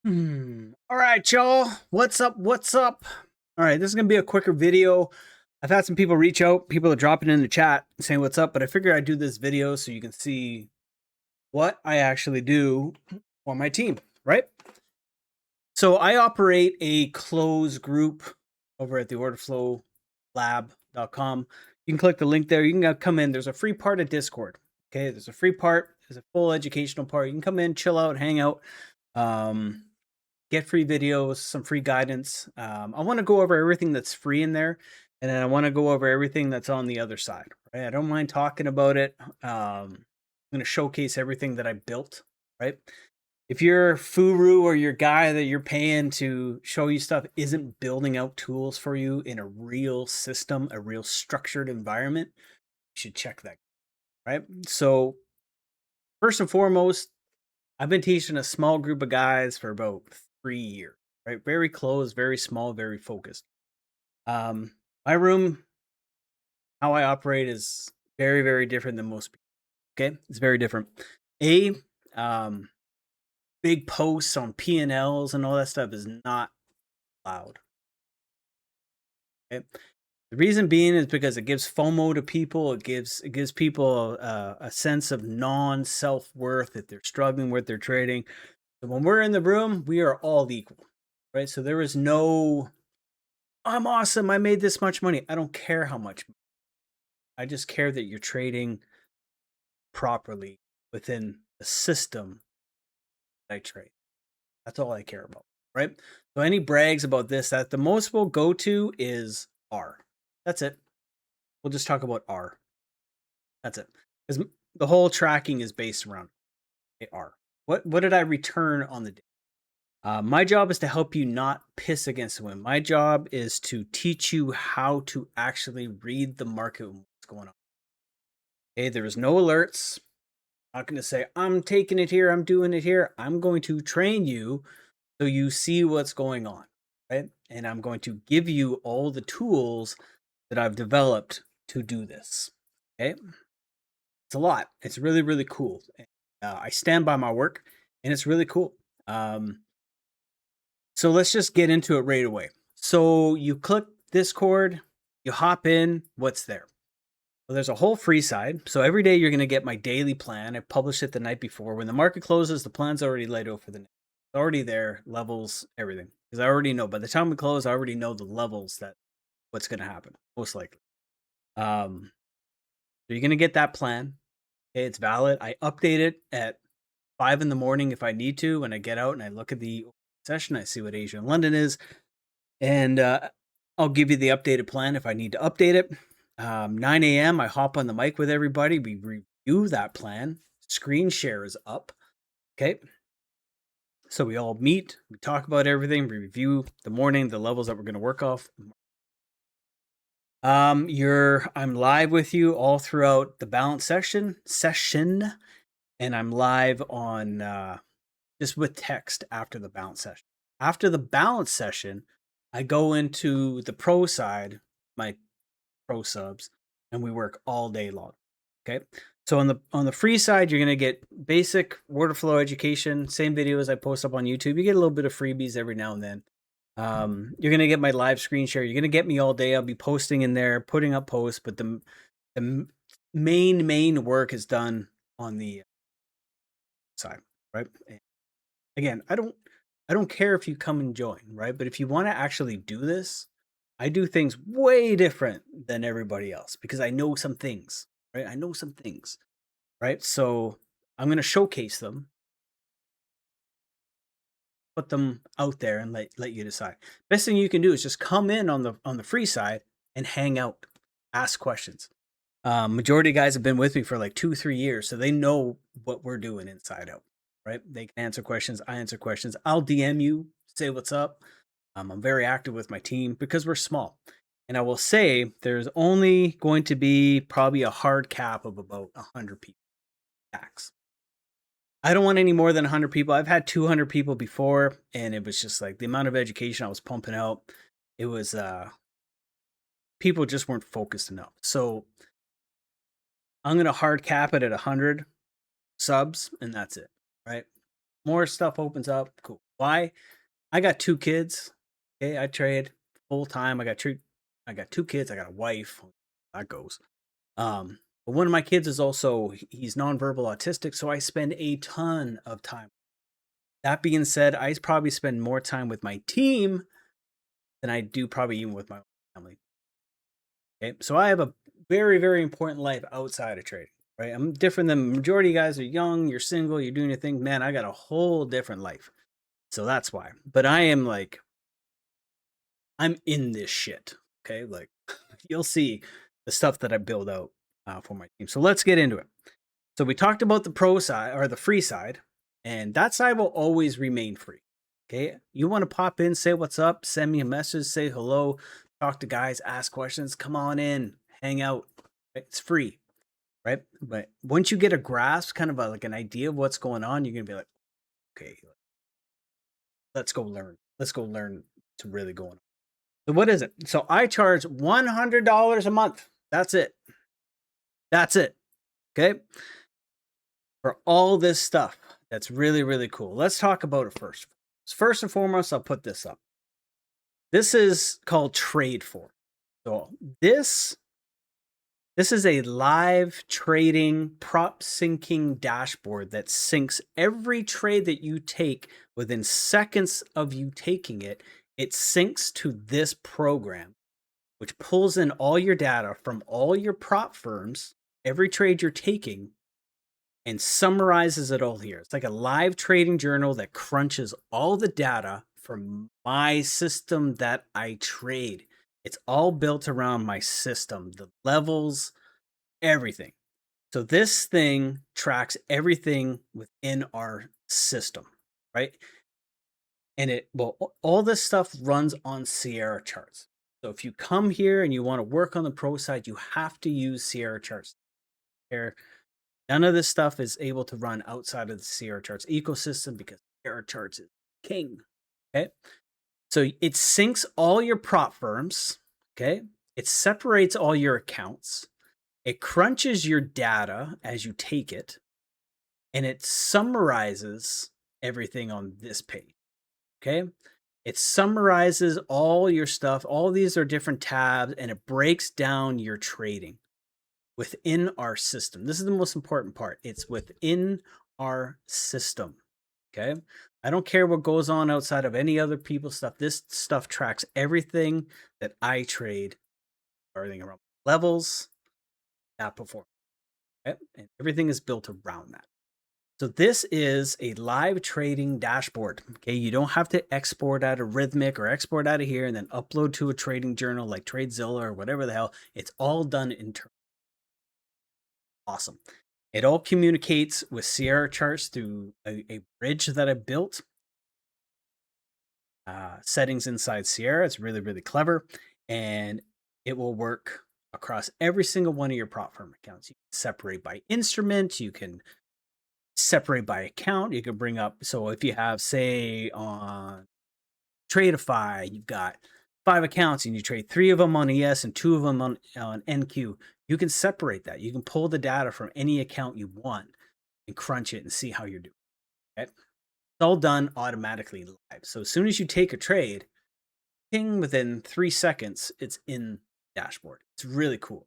All right, y'all. What's up? What's up? All right, this is gonna be a quicker video. I've had some people reach out. People are dropping in the chat saying what's up, but I figured I'd do this video so you can see what I actually do for my team, right? So I operate a closed group over at the Orderflow Lab.com. You can click the link there. You can come in. There's a free part of Discord. Okay, there's a free part. There's a full educational part. You can come in, chill out, hang out. Get free videos, some free guidance. I want to go over everything that's free in there, and then I want to go over everything that's on the other side. Right? I don't mind talking about it. I'm going to showcase everything that I built. Right? If your Furu or your guy that you're paying to show you stuff isn't building out tools for you in a real system, a real structured environment, you should check that. Right? So first and foremost, I've been teaching a small group of guys for about 3 years, right? Very close, very small, very focused. My room, how I operate is very, very different than most people. Okay, it's very different. Um, Big posts on P&Ls and all that stuff is not allowed. Okay, the reason being is because it gives FOMO to people. It gives people a sense of non-self-worth if they're struggling with their trading. So when we're in the room, we are all equal, right? So there is no, I'm awesome, I made this much money. I don't care how much. I just care that you're trading properly within the system that I trade. That's all I care about, right? So any brags about this, that the most we'll go to is R. That's it. We'll just talk about R. That's it. Because the whole tracking is based around R. What did I return on the day? My job is to help you not piss against the wind. My job is to teach you how to actually read the market and what's going on. Okay, there is no alerts. I'm not going to say, I'm taking it here, I'm doing it here. I'm going to train you so you see what's going on, right? And I'm going to give you all the tools that I've developed to do this, okay? It's a lot. It's really, really cool. I stand by my work, and it's really cool. So let's just get into it right away. So you click Discord, you hop in, what's there? Well, there's a whole free side. So every day you're going to get my daily plan. I publish it the night before. When the market closes, the plan's already laid out for the night. It's already there, levels, everything. Because I already know. By the time we close, I already know the levels that what's going to happen, most likely. So you're going to get that plan. Okay, it's valid. I update it at 5 in the morning if I need to. When I get out and I look at the session, I see what Asia and London is. And I'll give you the updated plan if I need to update it. 9 a.m. I hop on the mic with everybody. We review that plan. Screen share is up. Okay. So we all meet. We talk about everything. We review the morning, the levels that we're going to work off. I'm live with you all throughout the balance session, and I'm live on just with text after the balance session. After the balance session, I go into the pro side, my pro subs, and we work all day long. Okay. So on the free side, you're gonna get basic Orderflow education, same videos I post up on YouTube. You get a little bit of freebies every now and then. You're gonna get my live screen share. You're gonna get me all day. I'll be posting in there, putting up posts, but the main work is done on the side, right? Again, I don't care if you come and join, right? But if you want to actually do this, I do things way different than everybody else because I know some things, right? I know some things, right? So I'm going to showcase them, put them out there, and let you decide. Best thing you can do is just come in on the free side and hang out, ask questions. Majority of guys have been with me for like 2-3 years, so they know what we're doing inside out, right? They can answer questions. I answer questions. I'll DM you, say what's up. I'm very active with my team because we're small. And I will say there's only going to be probably a hard cap of about 100 people max. I don't want any more than 100 people. I've had 200 people before, and it was just like the amount of education I was pumping out. It was people just weren't focused enough. So I'm going to hard cap it at 100 subs, and that's it, right? More stuff opens up, cool. Why? I got 2 kids. Okay, I trade full time. I got 2 kids. I got a wife. That goes. But one of my kids is also he's nonverbal autistic, so I spend a ton of time. That being said, I probably spend more time with my team than I do probably even with my family. Okay, so I have a very, very important life outside of trading, right? I'm different than majority of you guys are young, you're single, you're doing your thing. Man, I got a whole different life. So that's why. But I am like, I'm in this shit. Okay, like you'll see the stuff that I build out for my team. So let's get into it. So we talked about the pro side or the free side, and that side will always remain free. Okay. You want to pop in, say what's up, send me a message, say hello, talk to guys, ask questions, come on in, hang out. It's free, right? But once you get a grasp, kind of like an idea of what's going on, you're going to be like, okay, let's go learn. Let's go learn what's really going on. So what is it? So I charge $100 a month. That's it. That's it. Okay. For all this stuff. That's really, really cool. Let's talk about it first. First and foremost, I'll put this up. This is called Tradeforge. So this is a live trading prop syncing dashboard that syncs every trade that you take within seconds of you taking it. It syncs to this program, which pulls in all your data from all your prop firms, every trade you're taking, and summarizes it all here. It's like a live trading journal that crunches all the data from my system that I trade. It's all built around my system, the levels, everything. So this thing tracks everything within our system, right? And all this stuff runs on Sierra charts. So if you come here and you want to work on the pro side, you have to use Sierra charts. None of this stuff is able to run outside of the Sierra charts ecosystem because Sierra charts is king. Okay. So it syncs all your prop firms. Okay. It separates all your accounts. It crunches your data as you take it. And it summarizes everything on this page. Okay. It summarizes all your stuff. All these are different tabs and it breaks down your trading within our system. This is the most important part. It's within our system. Okay. I don't care what goes on outside of any other people's stuff. This stuff tracks everything that I trade, everything around levels, that performance. Okay? And everything is built around that. So this is a live trading dashboard. Okay. You don't have to export out of Rhythmic or export out of here and then upload to a trading journal like TradeZilla or whatever the hell. It's all done internally. Awesome. It all communicates with Sierra charts through a bridge that I built. Settings inside Sierra. It's really, really clever. And it will work across every single one of your prop firm accounts. You can separate by instrument. You can separate by account. You can bring up, so if you have, say, on Tradeify, you've got 5 accounts and you trade 3 of them on ES and 2 of them on NQ. You can separate that. You can pull the data from any account you want and crunch it and see how you're doing. Okay? It's all done automatically live. So as soon as you take a trade, ping, within 3 seconds, it's in the dashboard. It's really cool.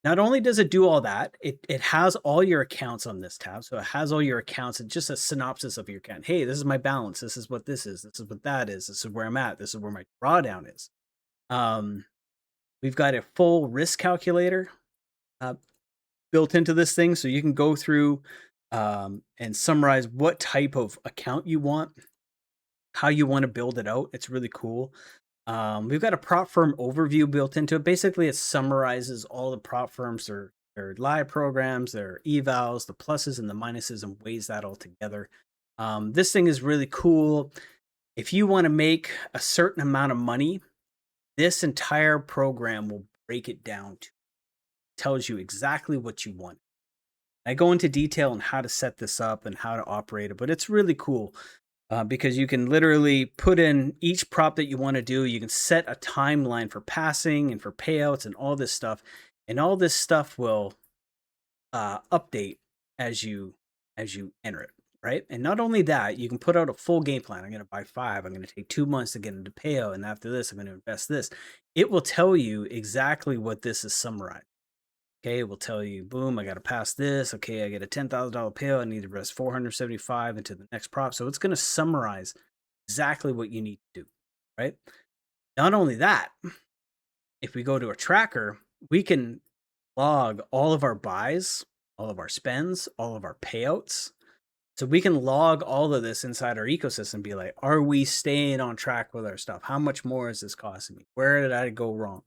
Not only does it do all that, it has all your accounts on this tab. So it has all your accounts and just a synopsis of your account. Hey, this is my balance. This is what this is. This is what that is. This is where I'm at. This is where my drawdown is. We've got a full risk calculator built into this thing. So you can go through and summarize what type of account you want, how you want to build it out. It's really cool. We've got a prop firm overview built into it. Basically, it summarizes all the prop firms, their live programs, their evals, the pluses and the minuses, and weighs that all together. This thing is really cool. If you want to make a certain amount of money, this entire program will break it down to tells you exactly what you want. I go into detail on how to set this up and how to operate it, but it's really cool. Because you can literally put in each prop that you want to do. You can set a timeline for passing and for payouts and all this stuff. And all this stuff will update as you enter it. right? And not only that, you can put out a full game plan. I'm going to buy 5. I'm going to take 2 months to get into payout. And after this, I'm going to invest this. It will tell you exactly what this is summarized. Okay, it will tell you, boom, I got to pass this. Okay, I get a $10,000 payout. I need to invest 475 into the next prop. So it's going to summarize exactly what you need to do, right? Not only that, if we go to a tracker, we can log all of our buys, all of our spends, all of our payouts. So we can log all of this inside our ecosystem and be like, are we staying on track with our stuff? How much more is this costing me? Where did I go wrong?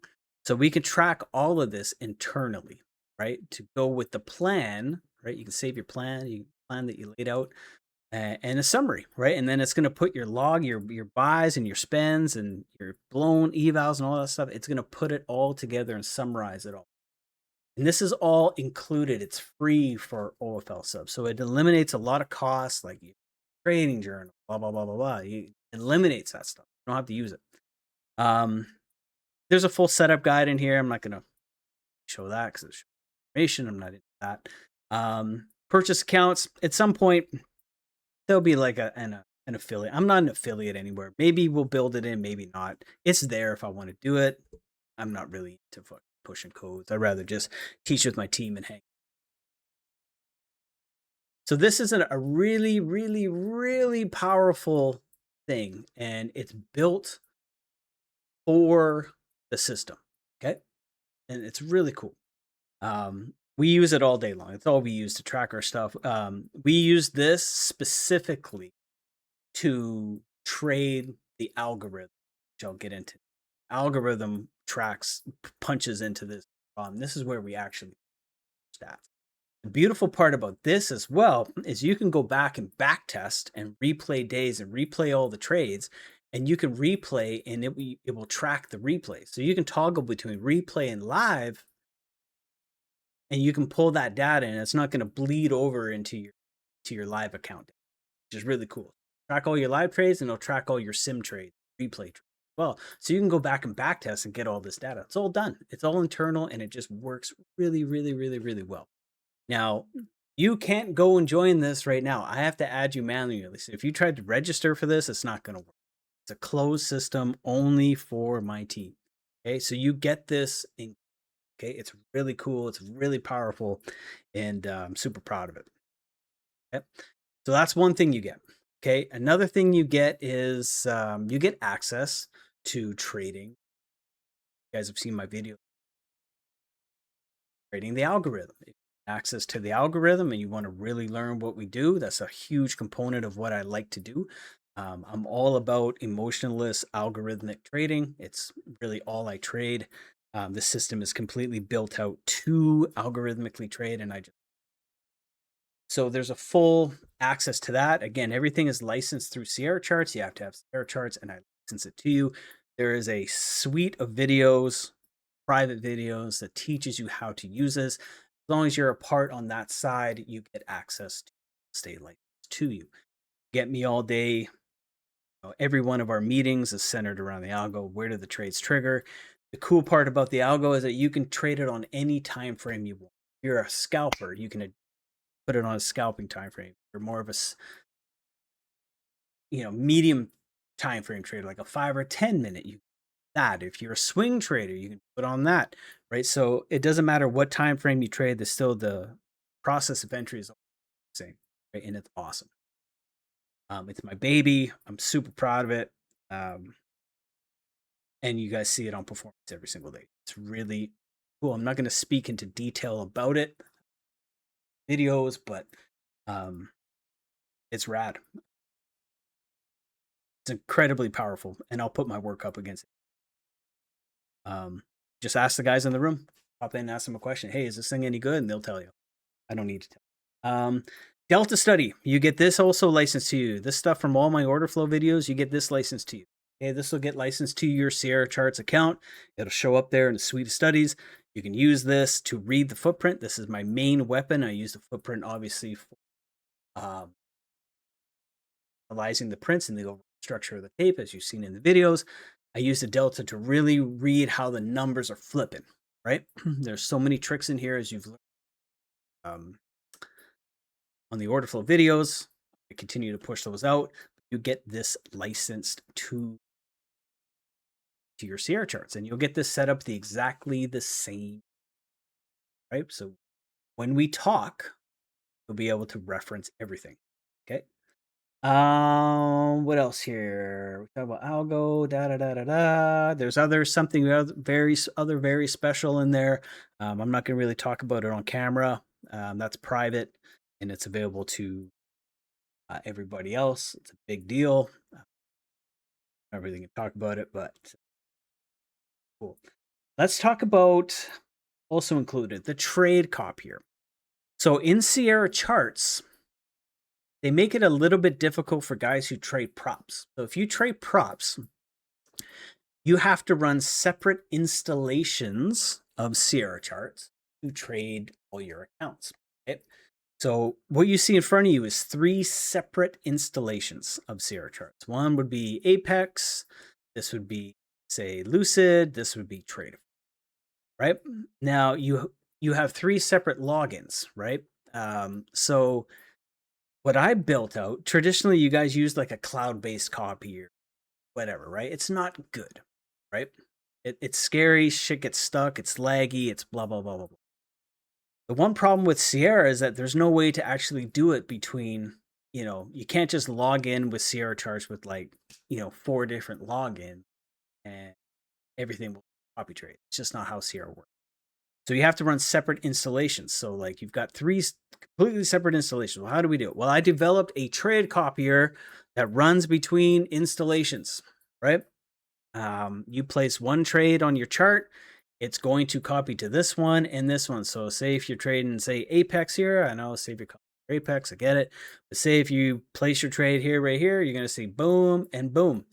So we can track all of this internally, right? To go with the plan, right? You can save your plan, plan that you laid out, and a summary, right? And then it's going to put your log, your buys and your spends and your blown evals and all that stuff. It's going to put it all together and summarize it all. And this is all included. It's free for OFL subs. So it eliminates a lot of costs like trading journal, blah, blah, blah, blah, blah. It eliminates that stuff. You don't have to use it. There's a full setup guide in here. I'm not going to show that because it's information. I'm not into that. Purchase accounts. At some point, there'll be like an affiliate. I'm not an affiliate anywhere. Maybe we'll build it in, maybe not. It's there if I want to do it. I'm not really into pushing codes. I'd rather just teach with my team and hang. So this is a really, really, really powerful thing, and it's built for the system. Okay, and it's really cool. We use it all day long. It's all we use to track our stuff. We use this specifically to trade the algorithm, which I'll get into. Algorithm tracks, punches into this. This is where we actually stats. The beautiful part about this as well is you can go back and back test and replay days and replay all the trades, and you can replay and it will track the replay. So you can toggle between replay and live, and you can pull that data, and it's not going to bleed over into your live account, which is really cool. Track all your live trades, and it'll track all your sim trades, replay trades. Well, so you can go back and back test and get all this data. It's all done. It's all internal, and it just works really, really, really, really well. Now, you can't go and join this right now. I have to add you manually. So if you tried to register for this, it's not going to work. It's a closed system only for my team. Okay, so you get this in. Okay, it's really cool. It's really powerful, and I'm super proud of it. Okay, so that's one thing you get. Okay, another thing you get is you get access to trading. You guys have seen my video, trading the algorithm. Access to the algorithm and you want to really learn what we do, that's a huge component of what I like to do. I'm all about emotionless algorithmic trading. It's really all I trade. The system is completely built out to algorithmically trade, and so there's a full access to that. Again, everything is licensed through Sierra Charts. You have to have Sierra Charts, and I license it to you. There is a suite of videos, private videos, that teaches you how to use this. As long as you're a part on that side, you get access to stay licensed to you. Get me all day. Every one of our meetings is centered around the algo. Where do the trades trigger? The cool part about the algo is that you can trade it on any time frame you want. If you're a scalper, you can put it on a scalping time frame. If you're more of a medium time frame trader, like a 5 or 10 minute, you that. If you're a swing trader, you can put on that, right? So it doesn't matter what time frame you trade, there's still the process of entry is the same, right? And it's awesome. It's my baby. I'm super proud of it. And you guys see it on performance every single day. It's really cool. I'm not going to speak into detail about it, videos, but it's rad. It's incredibly powerful, and I'll put my work up against it. Just ask the guys in the room. Pop in and ask them a question. Hey, is this thing any good? And they'll tell you. I don't need to tell. Delta Study. You get this also licensed to you. This stuff from all my order flow videos, you get this licensed to you. Okay, this will get licensed to your Sierra Charts account. It'll show up there in the suite of studies. You can use this to read the footprint. This is my main weapon. I use the footprint, obviously, for analyzing the prints and the overall structure of the tape, as you've seen in the videos. I use the Delta to really read how the numbers are flipping, right? There's so many tricks in here, as you've learned on the order flow videos. continue to push those out. You get this licensed to your Sierra charts, and you'll get this set up exactly the same, right? So when we talk, you'll be able to reference everything. Okay. What else here? We talk about Algo, da da da da da. There's something very special in there. I'm not going to really talk about it on camera. That's private, and it's available to everybody else. It's a big deal. Not really going to talk about it, but cool. Let's talk about also included the Trade Copier. So in Sierra charts, they make it a little bit difficult for guys who trade props. So if you trade props, you have to run separate installations of Sierra charts to trade all your accounts. Okay? So what you see in front of you is 3 separate installations of Sierra charts. One would be Apex. This would be, say, Lucid. This would be Tradeforge. Right? Now you have 3 separate logins, right? So what I built out, traditionally you guys use like a cloud-based copy or whatever, right? It's not good, right? It's scary, shit gets stuck, it's laggy, it's blah, blah, blah, blah, blah. The one problem with Sierra is that there's no way to actually do it between, you can't just log in with Sierra charts with 4 different logins and everything will copy trade. It's just not how Sierra works. So you have to run separate installations. So you've got 3 completely separate installations. Well, how do we do it? Well, I developed a trade copier that runs between installations, right? You place one trade on your chart, it's going to copy to this one and this one. So say if you're trading, say Apex here, I know, say if you're Apex, I get it. But say if you place your trade here, right here, you're going to see boom and boom.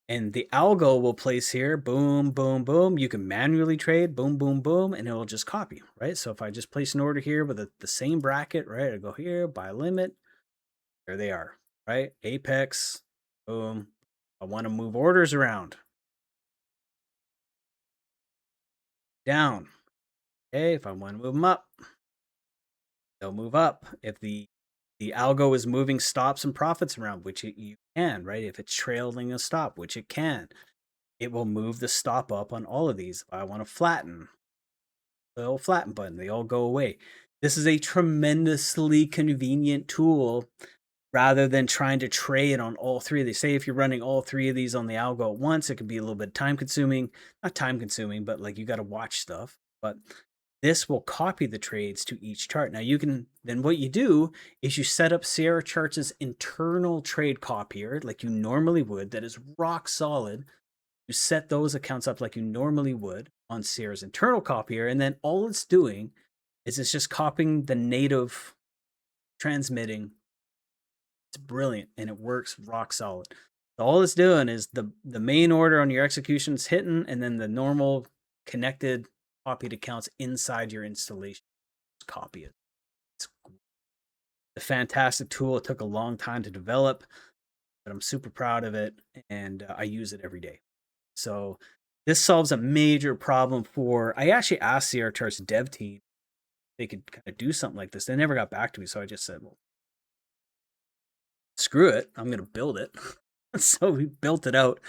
And the algo will place here, boom, boom, boom. You can manually trade, boom, boom, boom, and it will just copy, right? So if I just place an order here with the same bracket, right? I go here, buy limit, there they are, right? Apex, boom. I want to move orders around. Down. Okay, if I want to move them up, they'll move up. If the algo is moving stops and profits around, which you can, right? If it's trailing a stop, which it can, it will move the stop up on all of these. If I want to flatten, the old flatten button, they all go away. This is a tremendously convenient tool rather than trying to trade on all 3 of these. Say if you're running all 3 of these on the algo at once, it could be a little bit time consuming. Not time consuming, but you got to watch stuff. But this will copy the trades to each chart. Now then what you do is you set up Sierra Charts' internal trade copier like you normally would, that is rock solid. You set those accounts up like you normally would on Sierra's internal copier, and then all it's doing is it's just copying the native transmitting. It's brilliant, and it works rock solid. So all it's doing is the main order on your execution's hitting, and then the normal connected copied accounts inside your installation. Just copy it. It's a fantastic tool. It took a long time to develop, but I'm super proud of it, and I use it every day. So this solves a major problem I actually asked the Charts dev team if they could kind of do something like this. They never got back to me, so I just said, well, screw it, I'm going to build it. So we built it out,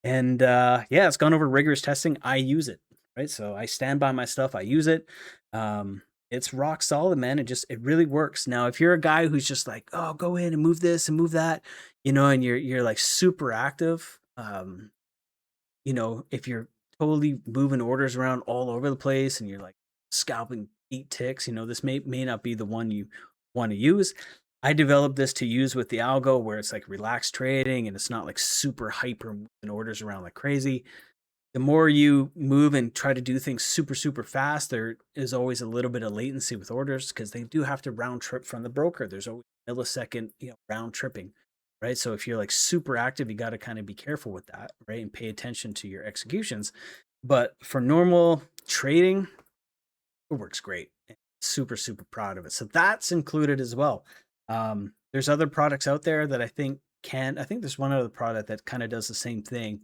and yeah, it's gone over rigorous testing. I use it, right? So I stand by my stuff. I use it. It's rock solid, man. It really works. Now, if you're a guy who's just like, oh, go in and move this and move that, and you're like super active, if you're totally moving orders around all over the place and you're like scalping 8 ticks, this may not be the one you want to use. I developed this to use with the algo where it's like relaxed trading and it's not like super hyper moving orders around like crazy. The more you move and try to do things super, super fast, there is always a little bit of latency with orders because they do have to round trip from the broker. There's always millisecond, round tripping, right? So if you're like super active, you got to kind of be careful with that, right? And pay attention to your executions. But for normal trading, it works great. Super, super proud of it. So that's included as well. There's other products out there that I think there's one other product that kind of does the same thing,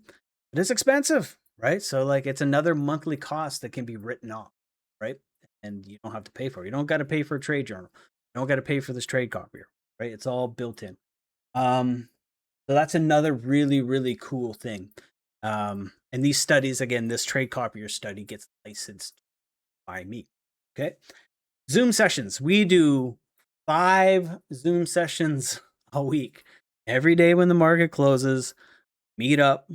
but it's expensive, right? So it's another monthly cost that can be written off, right? And you don't have to pay for it. You don't got to pay for a trade journal. You don't got to pay for this trade copier, right? It's all built in. So that's another really, really cool thing. And these studies, again, this Trade Copier study gets licensed by me. Okay. Zoom sessions. We do 5 Zoom sessions a week. Every day when the market closes, meet up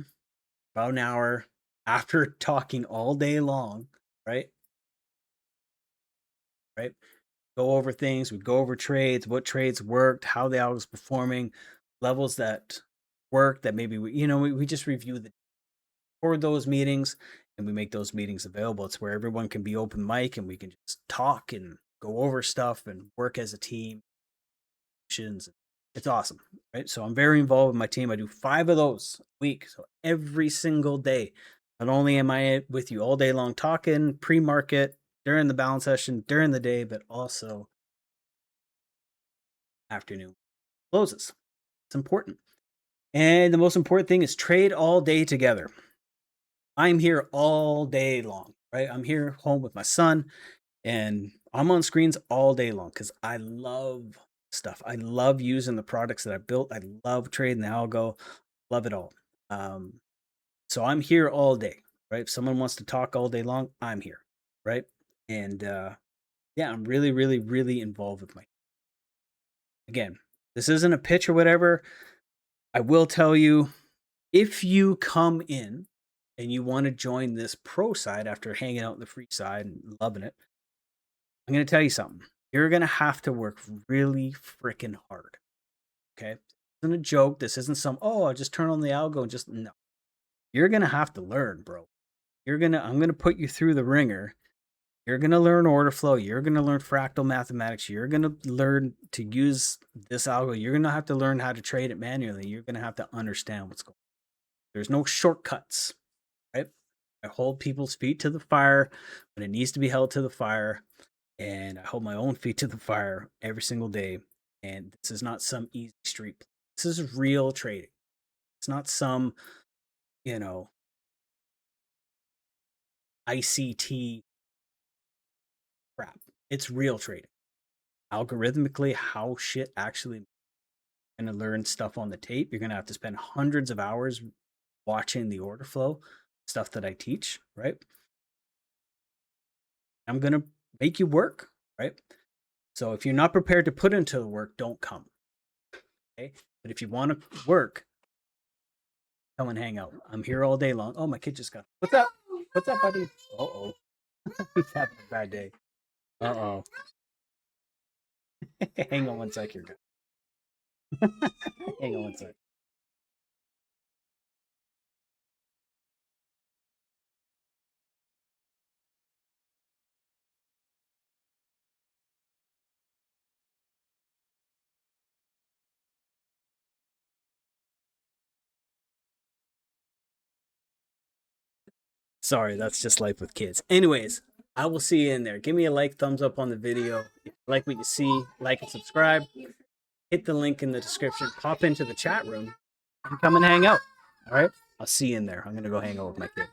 about an hour after talking all day long, right? Right. Go over things. We go over trades, what trades worked, how the algo is performing, levels that work that maybe we just review the for those meetings, and we make those meetings available. It's where everyone can be open mic and we can just talk and go over stuff and work as a team. It's awesome, right? So I'm very involved with my team. I do 5 of those a week, so every single day. Not only am I with you all day long talking pre-market, during the balance session, during the day, but also afternoon closes. It's important. And the most important thing is trade all day together. I'm here all day long, right? I'm here home with my son and I'm on screens all day long because I love stuff. I love using the products that I built. I love trading the algo, love it all. So I'm here all day, right? If someone wants to talk all day long, I'm here, right? And yeah, I'm really, really, really involved with my. Again, this isn't a pitch or whatever. I will tell you, if you come in and you want to join this pro side after hanging out in the free side and loving it, I'm going to tell you something. You're going to have to work really freaking hard. Okay. This isn't a joke. This isn't some, oh, I'll just turn on the algo and just, no. You're going to have to learn, bro. I'm going to put you through the ringer. You're going to learn order flow. You're going to learn fractal mathematics. You're going to learn to use this algo. You're going to have to learn how to trade it manually. You're going to have to understand what's going on. There's no shortcuts, right? I hold people's feet to the fire when it needs to be held to the fire. And I hold my own feet to the fire every single day. And this is not some easy street play. This is real trading. It's not some, ICT crap. It's real trading. Algorithmically, how shit actually going to learn stuff on the tape. You're going to have to spend hundreds of hours watching the order flow stuff that I teach, right? I'm going to make you work, right? So if you're not prepared to put into the work, don't come. Okay? But if you want to work, come and hang out. I'm here all day long. Oh, my kid just got. What's up? What's up, buddy? Uh-oh. He's having a bad day. Uh-oh. Hang on one sec, you're good. Hang on one sec. Sorry, that's just life with kids. Anyways, I will see you in there. Give me a like, thumbs up on the video. If you like what you see, like and subscribe. Hit the link in the description. Pop into the chat room and come and hang out. All right? I'll see you in there. I'm going to go hang out with my kid.